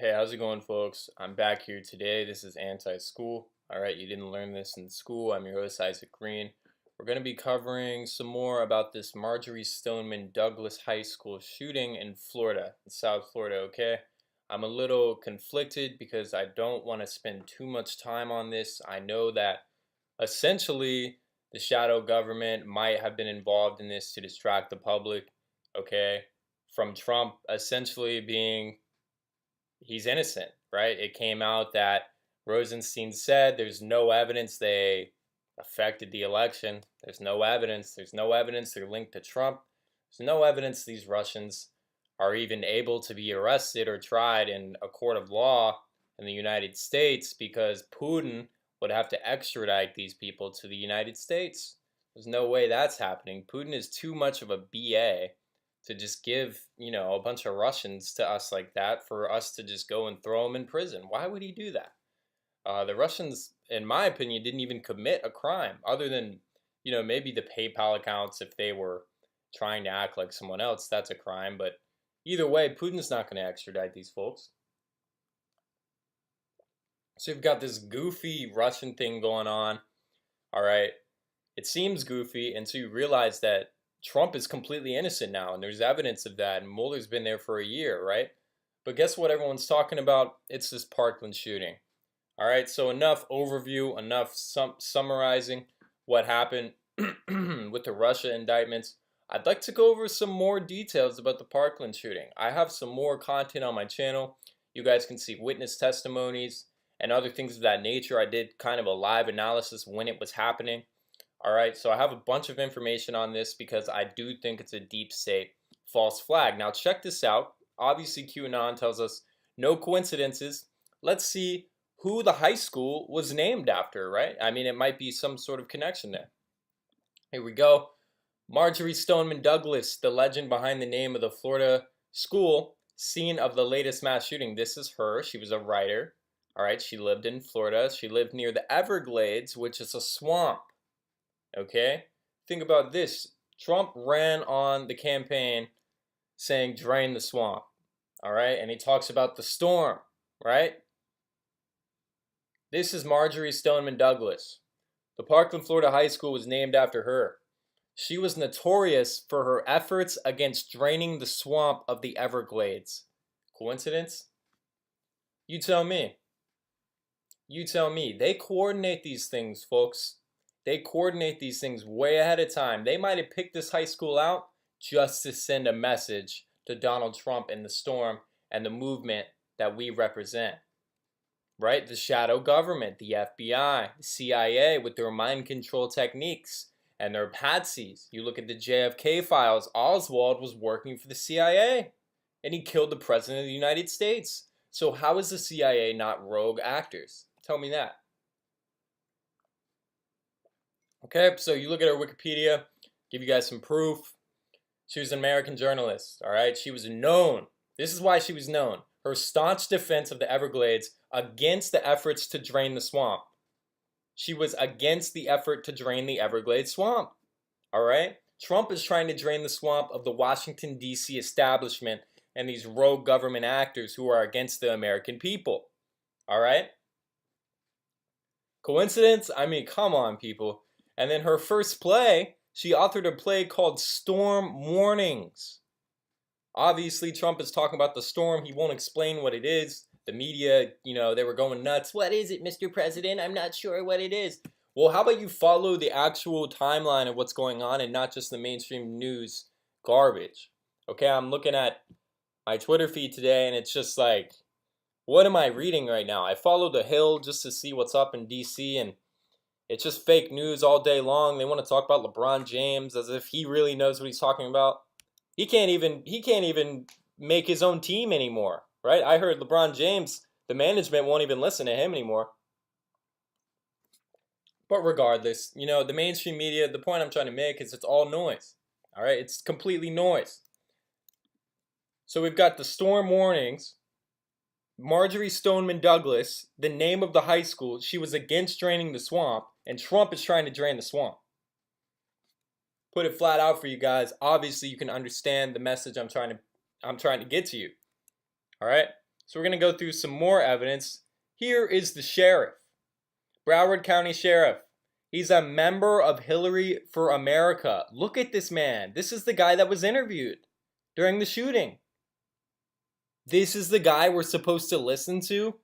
Hey, how's it going, folks? I'm back here today. This is Anti-School. All right, you didn't learn this in school. I'm your host, Isaac Green. We're going to be covering some more about this Marjorie Stoneman Douglas High School shooting in Florida, in South Florida, okay? I'm a little conflicted because I don't want to spend too much time on this. I know that essentially the shadow government might have been involved in this to distract the public, okay? From Trump essentially being he's innocent, right? It came out that Rosenstein said there's no evidence they affected the election. There's no evidence. There's no evidence they're linked to Trump. There's no evidence these Russians are even able to be arrested or tried in a court of law in the United States because Putin would have to extradite these people to the United States. There's no way that's happening. Putin is too much of a BA to just give, a bunch of Russians to us like that for us to just go and throw them in prison. Why would he do that? The Russians, in my opinion, didn't even commit a crime other than, maybe the PayPal accounts if they were trying to act like someone else. That's a crime. But either way, Putin's not going to extradite these folks. So you've got this goofy Russian thing going on. All right. It seems goofy until you realize that Trump is completely innocent now, and there's evidence of that. And Mueller's been there for a year, right? But guess what everyone's talking about? It's this Parkland shooting. All right, so enough overview, enough summarizing what happened with the Russia indictments. I'd like to go over some more details about the Parkland shooting. I have some more content on my channel. You guys can see witness testimonies and other things of that nature. I did kind of a live analysis when it was happening. All right, so I have a bunch of information on this because I do think it's a deep state false flag. Now, check this out. Obviously, QAnon tells us no coincidences. Let's see who the high school was named after, right? I mean, it might be some sort of connection there. Here we go. Marjorie Stoneman Douglas, the legend behind the name of the Florida school, scene of the latest mass shooting. This is her. She was a writer. All right, she lived in Florida. She lived near the Everglades, which is a swamp. Okay? Think about this. Trump ran on the campaign saying drain the swamp. All right? And he talks about the storm, right? This is Marjorie Stoneman Douglas. The Parkland, Florida high school was named after her. She was notorious for her efforts against draining the swamp of the Everglades. Coincidence? You tell me. You tell me. They coordinate these things, folks. They coordinate these things way ahead of time. They might have picked this high school out just to send a message to Donald Trump and the storm and the movement that we represent. Right? The shadow government, the FBI, the CIA with their mind control techniques and their patsies. You look at the JFK files, Oswald was working for the CIA and he killed the President of the United States. So how is the CIA not rogue actors? Tell me that. Okay, so you look at her Wikipedia, give you guys some proof. She was an American journalist, all right? She was known. This is why she was known. Her staunch defense of the Everglades against the efforts to drain the swamp. She was against the effort to drain the Everglades swamp, all right? Trump is trying to drain the swamp of the Washington, D.C. establishment and these rogue government actors who are against the American people, all right? Coincidence? I mean, come on, people. And then her first play, she authored a play called Storm Warnings. Obviously, Trump is talking about the storm. He won't explain what it is. The media, they were going nuts. What is it, Mr. President? I'm not sure what it is. Well, how about you follow the actual timeline of what's going on and not just the mainstream news garbage? Okay, I'm looking at my Twitter feed today and it's just like, what am I reading right now? I follow The Hill just to see what's up in DC and it's just fake news all day long. They want to talk about LeBron James as if he really knows what he's talking about. He can't even make his own team anymore, right? I heard LeBron James, the management won't even listen to him anymore. But regardless, the mainstream media, the point I'm trying to make is it's all noise. All right? It's completely noise. So we've got the storm warnings. Marjorie Stoneman Douglas, the name of the high school, she was against draining the swamp, and Trump is trying to drain the swamp. Put it flat out for you guys. Obviously, you can understand the message I'm trying to get to you. All right? So we're going to go through some more evidence. Here is the sheriff, Broward County Sheriff. He's a member of Hillary for America. Look at this man. This is the guy that was interviewed during the shooting. This is the guy we're supposed to listen to.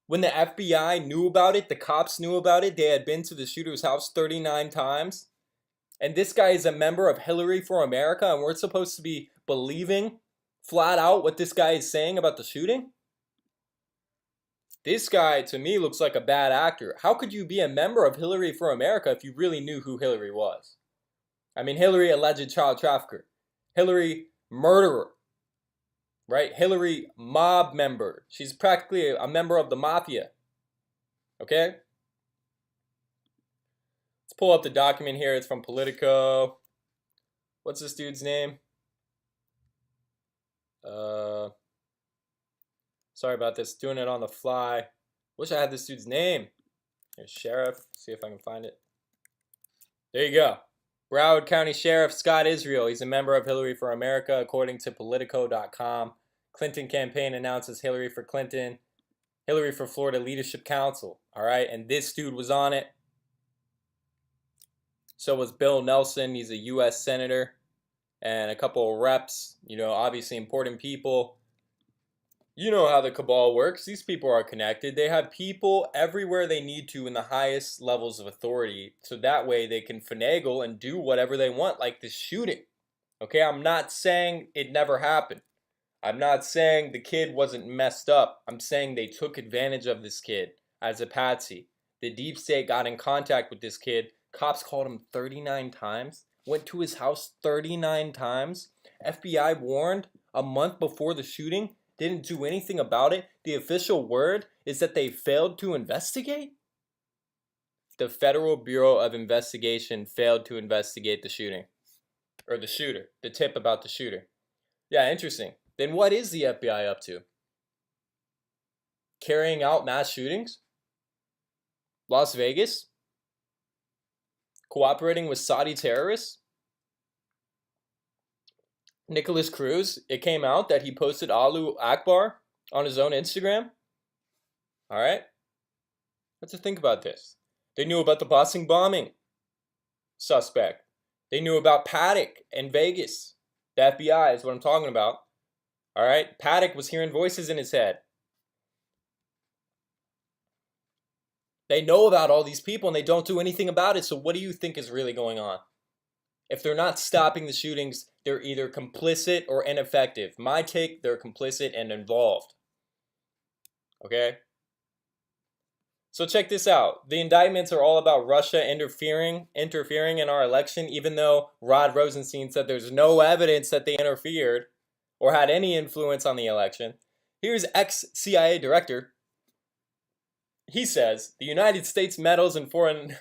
When the FBI knew about it, the cops knew about it, they had been to the shooter's house 39 times. And this guy is a member of Hillary for America, and we're supposed to be believing flat out what this guy is saying about the shooting? This guy, to me, looks like a bad actor. How could you be a member of Hillary for America if you really knew who Hillary was? I mean, Hillary, alleged child trafficker. Hillary, murderer. Right? Hillary, mob member. She's practically a member of the mafia. Okay? Let's pull up the document here. It's from Politico. What's this dude's name? Sorry about this. Doing it on the fly. Wish I had this dude's name. Here's Sheriff. See if I can find it. There you go. Broward County Sheriff Scott Israel. He's a member of Hillary for America, according to Politico.com. Clinton campaign announces Hillary for Clinton. Hillary for Florida Leadership Council. All right, and this dude was on it. So was Bill Nelson. He's a U.S. senator. And a couple of reps. You know, obviously important people. You know how the cabal works. These people are connected. They have people everywhere they need to in the highest levels of authority. So that way they can finagle and do whatever they want, like this shooting. Okay, I'm not saying it never happened. I'm not saying the kid wasn't messed up. I'm saying they took advantage of this kid as a patsy. The deep state got in contact with this kid. Cops called him 39 times. Went to his house 39 times. FBI warned a month before the shooting. Didn't do anything about it. The official word is that they failed to investigate. The Federal Bureau of Investigation failed to investigate the shooting. Or the shooter. The tip about the shooter. Yeah, interesting. Then what is the FBI up to? Carrying out mass shootings? Las Vegas? Cooperating with Saudi terrorists? Nicholas Cruz, it came out that he posted Allahu Akbar on his own Instagram. All right? Let's think about this. They knew about the Bossing bombing suspect. They knew about Paddock in Vegas. The FBI is what I'm talking about. All right? Paddock was hearing voices in his head. They know about all these people and they don't do anything about it. So what do you think is really going on? If they're not stopping the shootings, they're either complicit or ineffective. My take, they're complicit and involved. Okay? So check this out. The indictments are all about Russia interfering in our election, even though Rod Rosenstein said there's no evidence that they interfered or had any influence on the election. Here's ex-CIA director. He says, the United States meddles in foreign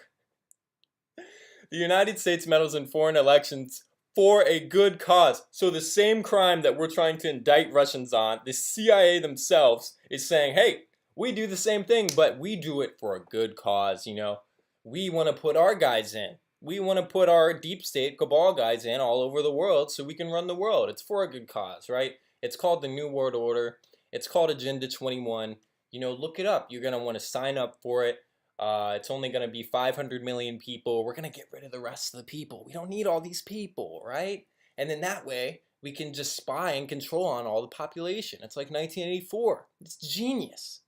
elections for a good cause. So the same crime that we're trying to indict Russians on, the CIA themselves is saying, hey, we do the same thing, but we do it for a good cause, you know. We want to put our guys in. We want to put our deep state cabal guys in all over the world so we can run the world. It's for a good cause, right? It's called the New World Order. It's called Agenda 21. You know, look it up. You're going to want to sign up for it. It's only going to be 500 million people. We're going to get rid of the rest of the people. We don't need all these people, right? And then that way, we can just spy and control on all the population. It's like 1984. It's genius.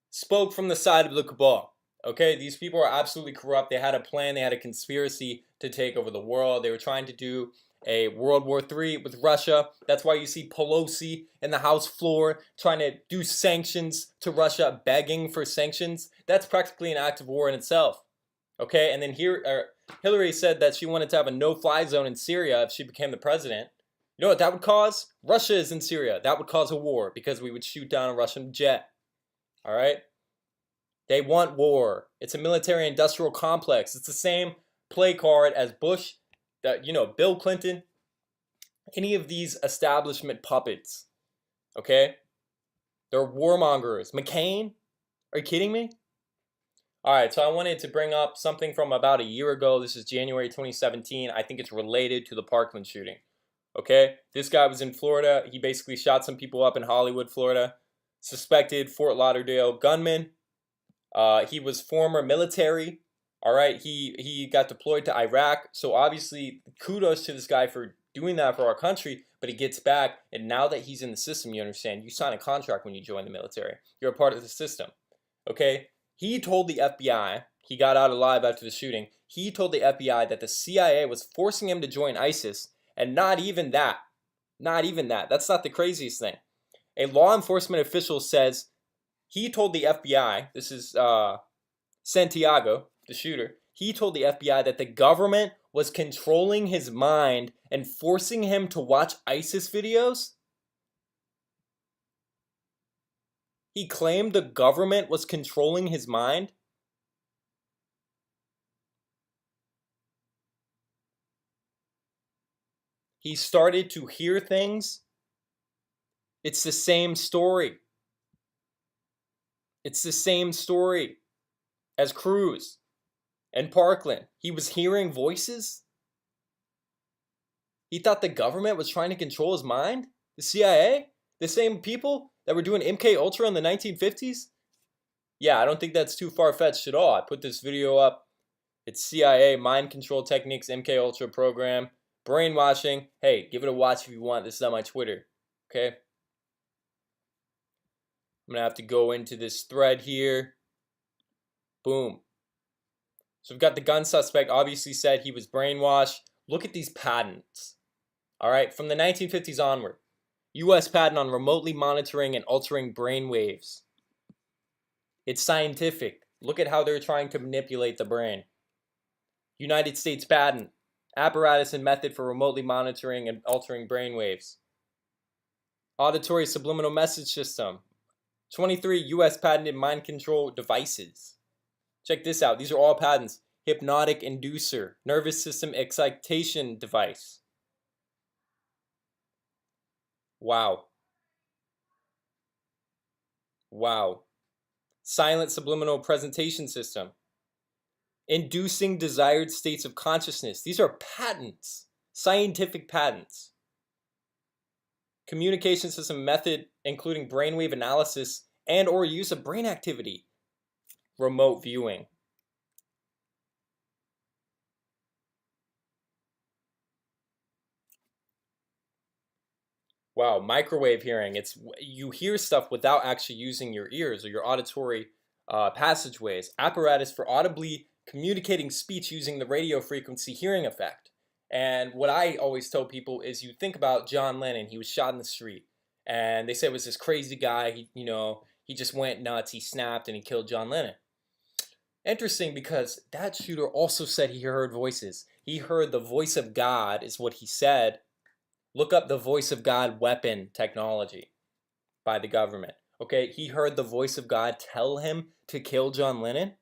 Spoke from the side of the cabal. Okay, these people are absolutely corrupt. They had a plan. They had a conspiracy to take over the world. They were trying to do a World War III with Russia. That's why you see Pelosi in the House floor trying to do sanctions to Russia, begging for sanctions. That's practically an act of war in itself. Okay, and then Hillary said that she wanted to have a no-fly zone in Syria if she became the president. You know what that would cause? Russia is in Syria. That would cause a war because we would shoot down a Russian jet. All right? They want war. It's a military-industrial complex. It's the same play card as Bush, Bill Clinton, any of these establishment puppets. Okay? They're warmongers. McCain? Are you kidding me? All right, so I wanted to bring up something from about a year ago. This is January 2017. I think it's related to the Parkland shooting. Okay, this guy was in Florida. He basically shot some people up in Hollywood, Florida. Suspected Fort Lauderdale gunman. He was former military. All right, he got deployed to Iraq. So obviously, kudos to this guy for doing that for our country. But he gets back, and now that he's in the system, you understand, you sign a contract when you join the military. You're a part of the system. Okay, he told the FBI. He got out alive after the shooting. He told the FBI that the CIA was forcing him to join ISIS, and not even that. Not even that. That's not the craziest thing. A law enforcement official says he told the FBI, this is Santiago, the shooter, he told the FBI that the government was controlling his mind and forcing him to watch ISIS videos. He claimed the government was controlling his mind. He started to hear things. It's the same story. It's the same story as Cruz and Parkland. He was hearing voices. He thought the government was trying to control his mind? The CIA? The same people that were doing MK Ultra in the 1950s? Yeah, I don't think that's too far-fetched at all. I put this video up. It's CIA mind control techniques, MK Ultra program, brainwashing. Hey, give it a watch if you want. This is on my Twitter. Okay? I'm going to have to go into this thread here. Boom. So we've got the gun suspect obviously said he was brainwashed. Look at these patents. All right, from the 1950s onward. U.S. patent on remotely monitoring and altering brain waves. It's scientific. Look at how they're trying to manipulate the brain. United States patent. Apparatus and method for remotely monitoring and altering brain waves. Auditory subliminal message system. 23 U.S. patented mind control devices. Check this out. These are all patents. Hypnotic inducer. Nervous system excitation device. Wow. Wow. Silent subliminal presentation system. Inducing desired states of consciousness. These are patents. Scientific patents. Communication system method including brainwave analysis and or use of brain activity. Remote viewing. Wow, microwave hearing. It's you hear stuff without actually using your ears or your auditory passageways. Apparatus for audibly communicating speech using the radio frequency hearing effect. And what I always tell people is you think about John Lennon. He was shot in the street. And they said it was this crazy guy. He just went nuts. He snapped and he killed John Lennon. Interesting because that shooter also said he heard voices. He heard the voice of God is what he said. Look up the voice of God weapon technology by the government. Okay, he heard the voice of God tell him to kill John Lennon.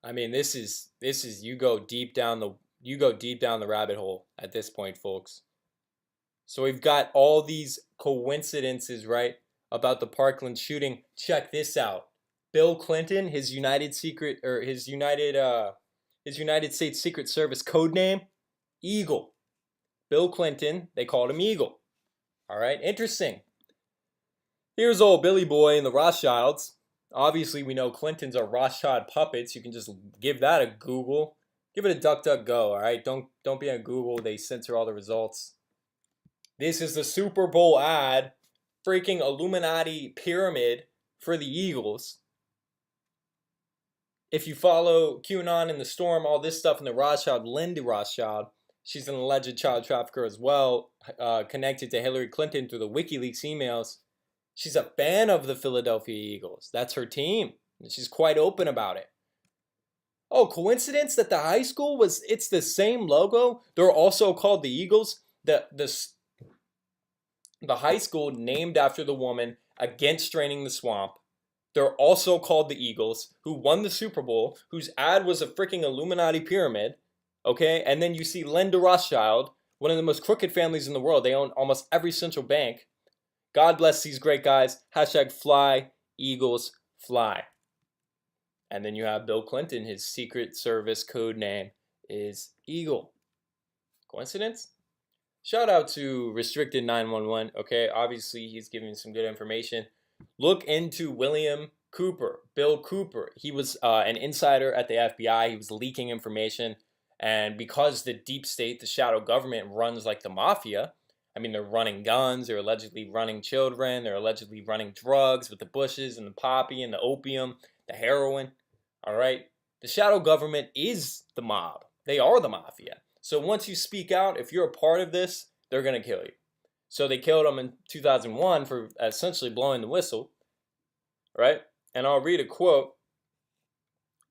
I mean, this is you go deep down the rabbit hole at this point, folks. So we've got all these coincidences, right, about the Parkland shooting. Check this out. Bill Clinton, his United States Secret Service code name, Eagle. Bill Clinton, they called him Eagle. All right, interesting. Here's old Billy Boy and the Rothschilds. Obviously, we know Clintons are Rothschild puppets. You can just give that a Google. Give it a DuckDuckGo, all right? Don't be on Google. They censor all the results. This is the Super Bowl ad. Freaking Illuminati pyramid for the Eagles. If you follow QAnon and the Storm, all this stuff in the Rothschild, Linda Rothschild, she's an alleged child trafficker as well, connected to Hillary Clinton through the WikiLeaks emails. She's a fan of the Philadelphia Eagles. That's her team. And she's quite open about it. Oh, coincidence that the high school it's the same logo? They're also called the Eagles. The high school named after the woman against draining the swamp. They're also called the Eagles, who won the Super Bowl, whose ad was a freaking Illuminati pyramid. Okay, and then you see Linda Rothschild, one of the most crooked families in the world. They own almost every central bank. God bless these great guys. Hashtag fly, Eagles, fly. And then you have Bill Clinton, his Secret Service code name is eagle. Coincidence? Shout out to Restricted 911. Okay, obviously he's giving some good information. Look into William Cooper, Bill Cooper. He was an insider at the FBI. He was leaking information. And because the deep state, the shadow government, runs like the mafia, I mean, they're running guns, they're allegedly running children, they're allegedly running drugs with the Bushes and the poppy and the opium, the heroin. All right? The shadow government is the mob. They are the mafia. So once you speak out, if you're a part of this, they're going to kill you. So they killed him in 2001 for essentially blowing the whistle, right? And I'll read a quote.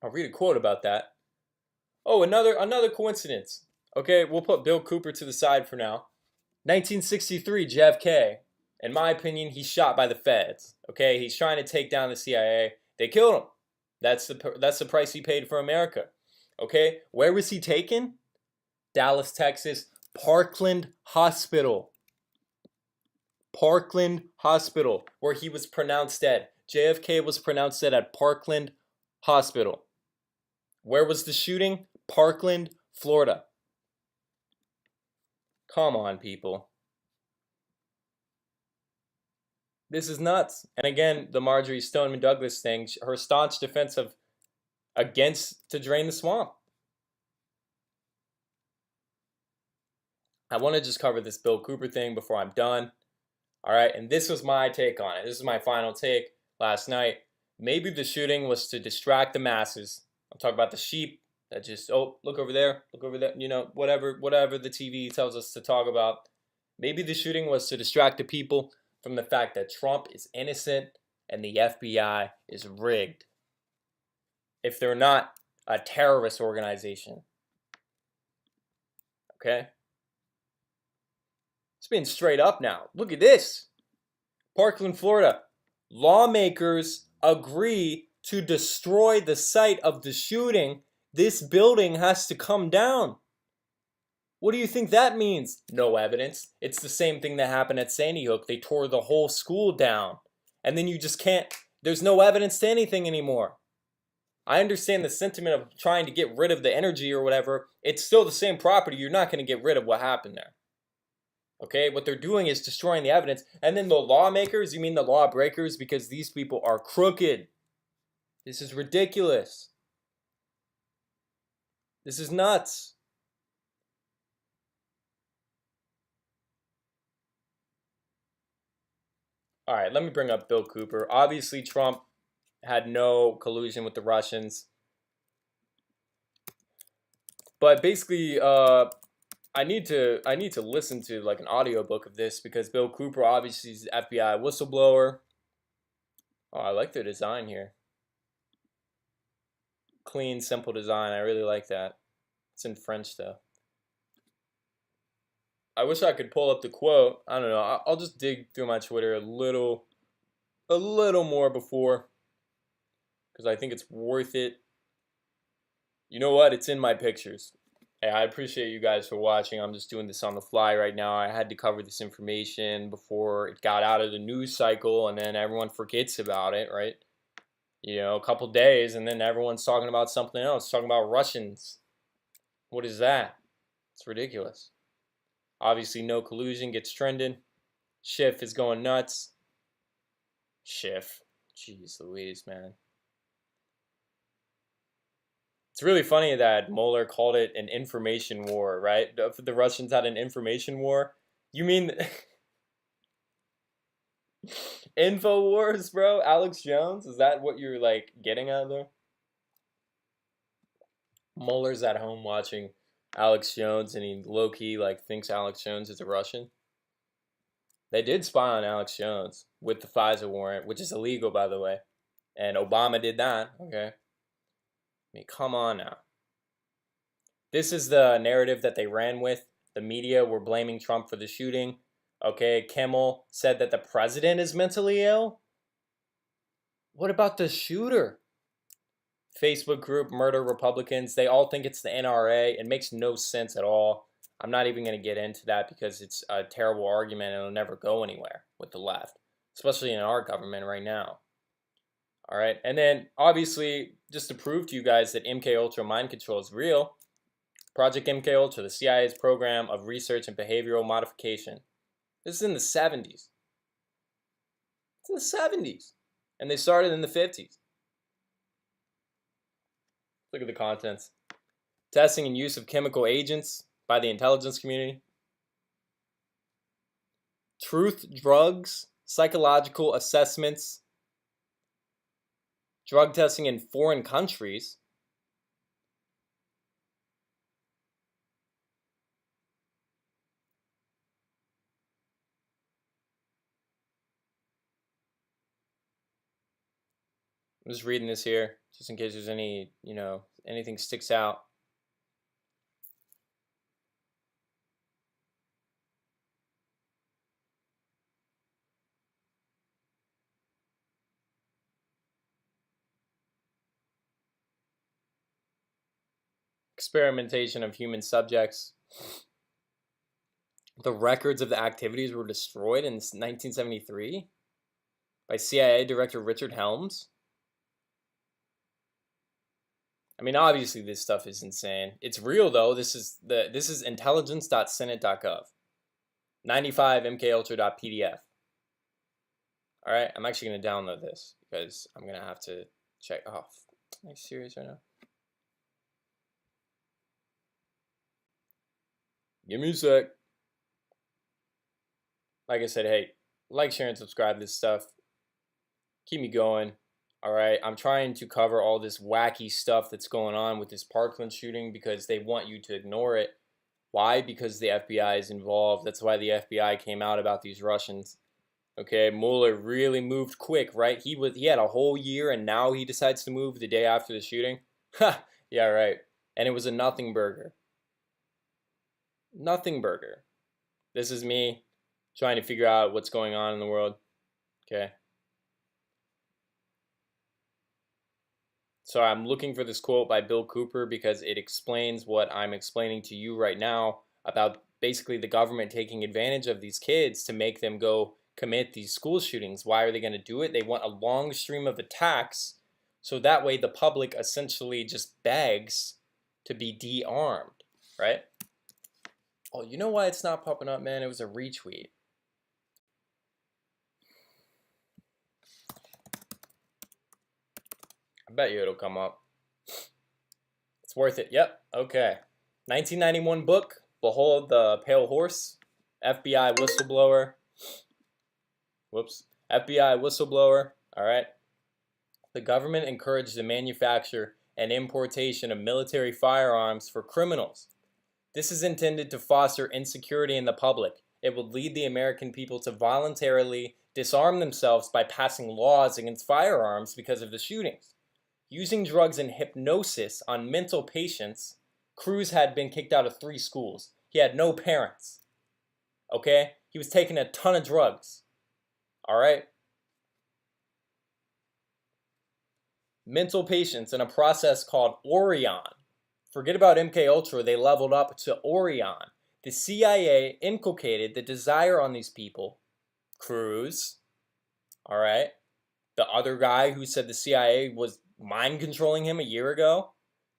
I'll read a quote about that. Oh, another coincidence. Okay, we'll put Bill Cooper to the side for now. 1963, JFK. In my opinion, he's shot by the feds. Okay, he's trying to take down the CIA. They killed him. That's the price he paid for America. Okay, where was he taken? Dallas, Texas, Parkland Hospital. Parkland Hospital, where he was pronounced dead. JFK was pronounced dead at Parkland Hospital. Where was the shooting? Parkland, Florida. Come on, people. This is nuts. And again, the Marjorie Stoneman Douglas thing, her staunch defense of against to drain the swamp. I want to just cover this Bill Cooper thing before I'm done. All right, and this was my take on it. This is my final take last night. Maybe the shooting was to distract the masses. I'm talking about the sheep that just, oh, look over there, you know, whatever the TV tells us to talk about. Maybe the shooting was to distract the people from the fact that Trump is innocent and the FBI is rigged. If they're not a terrorist organization. Okay? It's being straight up now. Look at this. Parkland, Florida. Lawmakers agree to destroy the site of the shooting. This building has to come down. What do you think that means? No evidence. It's the same thing that happened at Sandy Hook. They tore the whole school down. And then you just can't, there's no evidence to anything anymore. I understand the sentiment of trying to get rid of the energy or whatever. It's still the same property. You're not going to get rid of what happened there. Okay, what they're doing is destroying the evidence. And then the lawmakers, you mean the lawbreakers? Because these people are crooked. This is ridiculous. This is nuts. All right, let me bring up Bill Cooper. Obviously, Trump had no collusion with the Russians. But basically, I need to listen to like an audiobook of this because Bill Cooper obviously is an FBI whistleblower. Oh, I like the design here. Clean, simple design. I really like that. It's in French though. I wish I could pull up the quote. I don't know. I'll just dig through my Twitter a little more before, because I think it's worth it. You know what? It's in my pictures. Hey, I appreciate you guys for watching. I'm just doing this on the fly right now. I had to cover this information before it got out of the news cycle, and then everyone forgets about it, right? You know, a couple days, and then everyone's talking about something else, talking about Russians. What is that? It's ridiculous. Obviously, no collusion gets trending. Schiff is going nuts. Schiff. Jeez Louise, man. It's really funny that Mueller called it an information war, right? The Russians had an information war. You mean InfoWars, bro? Alex Jones? Is that what you're like getting at there? Mueller's at home watching Alex Jones, and he low-key like thinks Alex Jones is a Russian. They did spy on Alex Jones with the FISA warrant, which is illegal, by the way. And Obama did that, okay? I mean, come on now. This is the narrative that they ran with. The media were blaming Trump for the shooting. Okay, Kimmel said that the president is mentally ill. What about the shooter? Facebook group Murder Republicans, they all think it's the NRA. It makes no sense at all. I'm not even going to get into that because it's a terrible argument and it'll never go anywhere with the left, especially in our government right now. All right, and then obviously, just to prove to you guys that MK Ultra mind control is real, Project MKUltra, the CIA's program of research and behavioral modification. This is in the 70s. It's in the 70s. And they started in the 50s. Look at the contents. Testing and use of chemical agents by the intelligence community. Truth drugs, psychological assessments, drug testing in foreign countries. I'm just reading this here, just in case there's any, anything sticks out. Experimentation of human subjects. The records of the activities were destroyed in 1973 by CIA Director Richard Helms. I mean, obviously this stuff is insane. It's real though. This is intelligence.senate.gov. 95 mkultra.pdf. All right, I'm actually going to download this because I'm going to have to check. Oh, are you serious right now? Give me a sec. Like I said, hey, like, share, and subscribe to this stuff. Keep me going. All right, I'm trying to cover all this wacky stuff that's going on with this Parkland shooting because they want you to ignore it. Why? Because the FBI is involved. That's why the FBI came out about these Russians. Okay, Mueller really moved quick, right? He had a whole year, and now he decides to move the day after the shooting. Ha! Yeah, right. And it was a nothing burger. Nothing burger. This is me trying to figure out what's going on in the world. Okay. So I'm looking for this quote by Bill Cooper because it explains what I'm explaining to you right now about basically the government taking advantage of these kids to make them go commit these school shootings. Why are they going to do it? They want a long stream of attacks so that way the public essentially just begs to be de-armed, right? Oh, you know why it's not popping up, man? It was a retweet. I bet you it'll come up. It's worth it. Yep. Okay. 1991 book, Behold the Pale Horse. FBI whistleblower. Whoops. FBI whistleblower. All right. The government encouraged the manufacture and importation of military firearms for criminals. This is intended to foster insecurity in the public. It will lead the American people to voluntarily disarm themselves by passing laws against firearms because of the shootings. Using drugs and hypnosis on mental patients, Cruz had been kicked out of 3 schools. He had no parents. Okay? He was taking a ton of drugs. All right? Mental patients in a process called Orion. Forget about MKUltra, they leveled up to Orion. The CIA inculcated the desire on these people. Cruz. All right? The other guy who said the CIA was mind controlling him a year ago,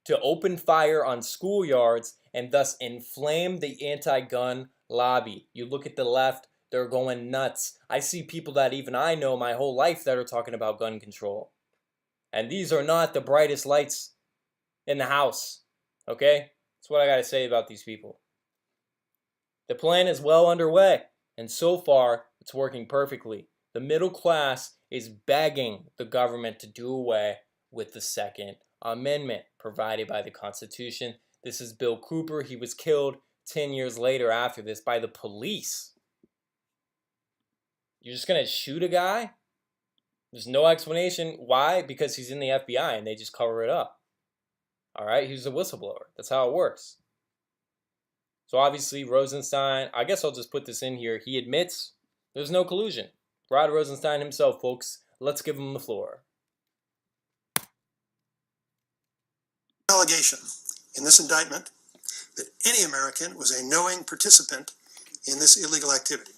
to open fire on schoolyards and thus inflame the anti-gun lobby. You look at the left, they're going nuts. I see people that even I know my whole life that are talking about gun control. And these are not the brightest lights in the house. Okay? That's what I got to say about these people. The plan is well underway, and so far, it's working perfectly. The middle class is begging the government to do away with the Second Amendment provided by the Constitution. This is Bill Cooper. He was killed 10 years later after this by the police. You're just going to shoot a guy? There's no explanation. Why? Because he's in the FBI and they just cover it up. All right? He's a whistleblower. That's how it works. So obviously Rosenstein, I guess I'll just put this in here. He admits there's no collusion. Rod Rosenstein himself, folks. Let's give him the floor. Allegation in this indictment that any American was a knowing participant in this illegal activity.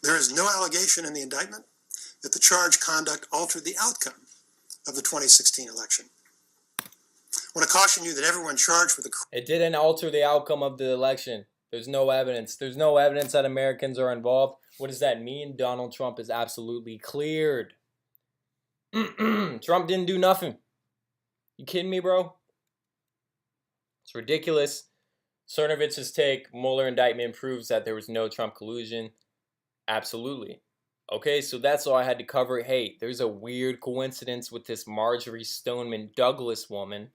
There is no allegation in the indictment that the charged conduct altered the outcome of the 2016 election want to caution you that everyone charged with the It didn't alter the outcome of the election. There's no evidence. There's no evidence that Americans are involved. What does that mean? Donald Trump is absolutely cleared. Trump didn't do nothing. You kidding me, bro? It's ridiculous. Cernovich's take, Mueller indictment proves that there was no Trump collusion. Absolutely. Okay, so that's all I had to cover. Hey, there's a weird coincidence with this Marjorie Stoneman Douglas woman.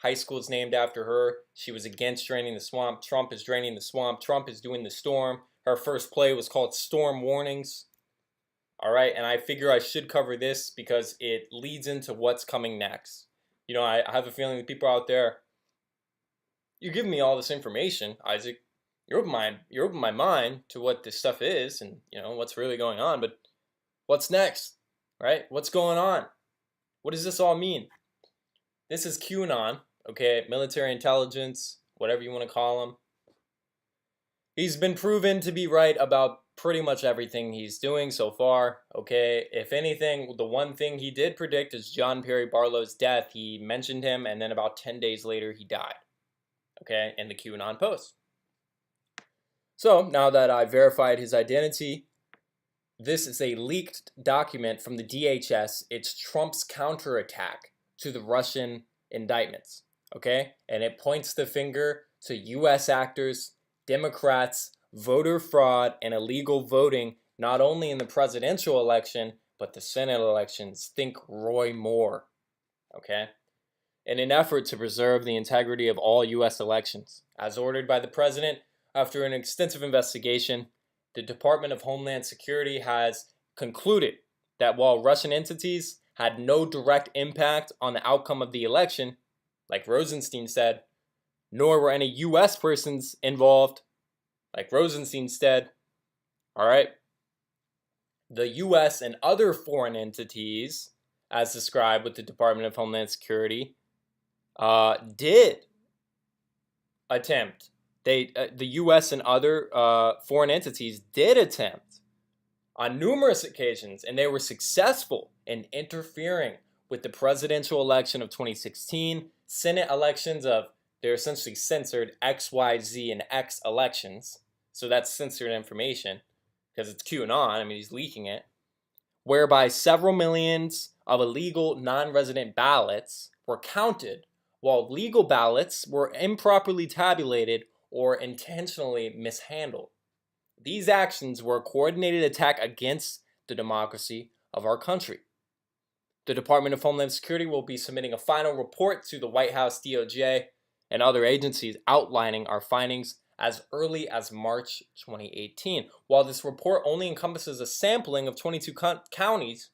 High school's named after her. She was against draining the swamp. Trump is draining the swamp. Trump is doing the storm. Her first play was called Storm Warnings. All right, and I figure I should cover this because it leads into what's coming next. You know, I have a feeling the people out there, you're giving me all this information, Isaac. You're opening my mind to what this stuff is and, you know, what's really going on. But what's next, right? What's going on? What does this all mean? This is QAnon, okay? Military intelligence, whatever you want to call him. He's been proven to be right about pretty much everything he's doing so far, okay? If anything, the one thing he did predict is John Perry Barlow's death. He mentioned him, and then about 10 days later, he died, okay, in the QAnon post. So, now that I verified his identity, this is a leaked document from the DHS. It's Trump's counterattack to the Russian indictments, okay? And it points the finger to U.S. actors, Democrats, voter fraud, and illegal voting, not only in the presidential election, but the Senate elections. Think Roy Moore, okay? In an effort to preserve the integrity of all U.S. elections. As ordered by the president, after an extensive investigation, the Department of Homeland Security has concluded that while Russian entities had no direct impact on the outcome of the election, like Rosenstein said, nor were any U.S. persons involved, like Rosenstein said, all right, the U.S. and other foreign entities, as described with the Department of Homeland Security, did attempt. The U.S. and other foreign entities did attempt on numerous occasions, and they were successful in interfering with the presidential election of 2016, Senate elections of, they're essentially censored X, Y, Z, and X elections. So that's censored information because it's QAnon. I mean, he's leaking it. Whereby several millions of illegal non-resident ballots were counted while legal ballots were improperly tabulated or intentionally mishandled. These actions were a coordinated attack against the democracy of our country. The Department of Homeland Security will be submitting a final report to the White House, DOJ, and other agencies outlining our findings as early as March 2018. While this report only encompasses a sampling of 22 counties,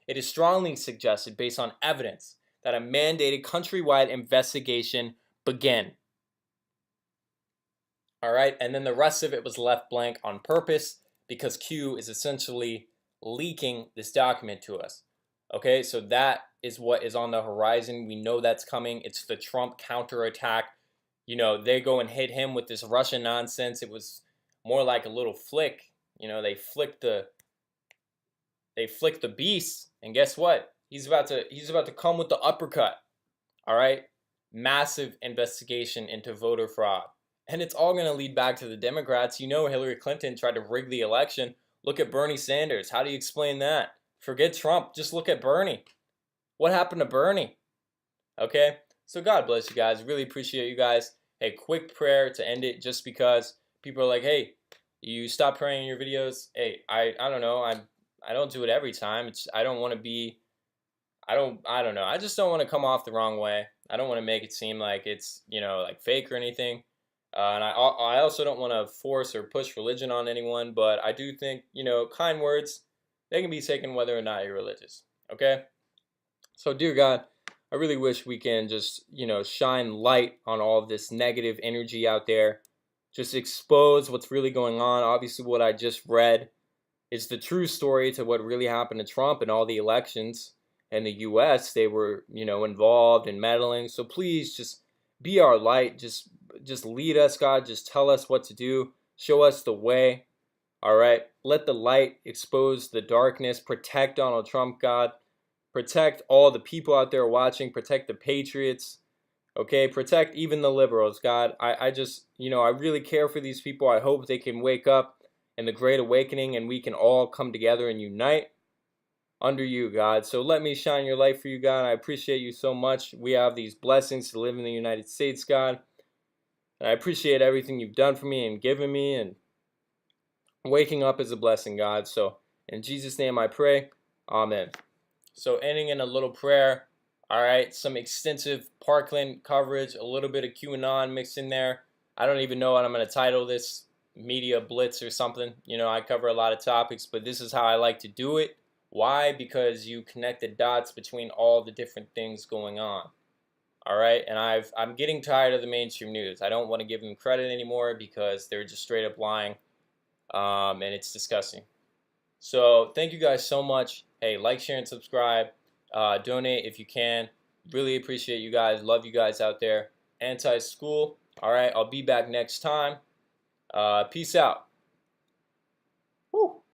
it is strongly suggested, based on evidence, that a mandated countrywide investigation begin. All right, and then the rest of it was left blank on purpose because Q is essentially leaking this document to us. Okay, so that is what is on the horizon. We know that's coming. It's the Trump counterattack. You know, they go and hit him with this Russian nonsense. It was more like a little flick. You know, they flicked the beast, and guess what? He's about to come with the uppercut. All right, massive investigation into voter fraud. And it's all going to lead back to the Democrats. You know, Hillary Clinton tried to rig the election. Look at Bernie Sanders. How do you explain that? Forget Trump. Just look at Bernie. What happened to Bernie? Okay? So God bless you guys. Really appreciate you guys. Hey, quick prayer to end it, just because people are like, hey, you stop praying in your videos. Hey, I don't know. I don't do it every time. I don't want to be, I don't know. I just don't want to come off the wrong way. I don't want to make it seem like it's, you know, like fake or anything. And I also don't want to force or push religion on anyone, but I do think, you know, kind words, they can be taken whether or not you're religious, okay? So, dear God, I really wish we can just, you know, shine light on all of this negative energy out there. Just expose what's really going on. Obviously, what I just read is the true story to what really happened to Trump and all the elections in the U.S. They were, you know, involved in meddling. So please just be our light. Just lead us, God. Just tell us what to do. Show us the way. All right. Let the light expose the darkness. Protect Donald Trump, God. Protect all the people out there watching. Protect the patriots. Okay, protect even the liberals, God. I just, I really care for these people. I hope they can wake up in the Great Awakening and we can all come together and unite under you, God. So let me shine your light for you, God. I appreciate you so much. We have these blessings to live in the United States, God. And I appreciate everything you've done for me and given me. And waking up is a blessing, God. So in Jesus' name I pray. Amen. So ending in a little prayer. All right, some extensive Parkland coverage, a little bit of QAnon mixed in there. I don't even know what I'm going to title this, media blitz or something. I cover a lot of topics, but this is how I like to do it. Why? Because you connect the dots between all the different things going on. All right, and I'm getting tired of the mainstream news. I don't want to give them credit anymore because they're just straight up lying, and it's disgusting. So thank you guys so much. Hey, like, share, and subscribe. Donate if you can. Really appreciate you guys. Love you guys out there. Anti-school. All right, I'll be back next time. Peace out.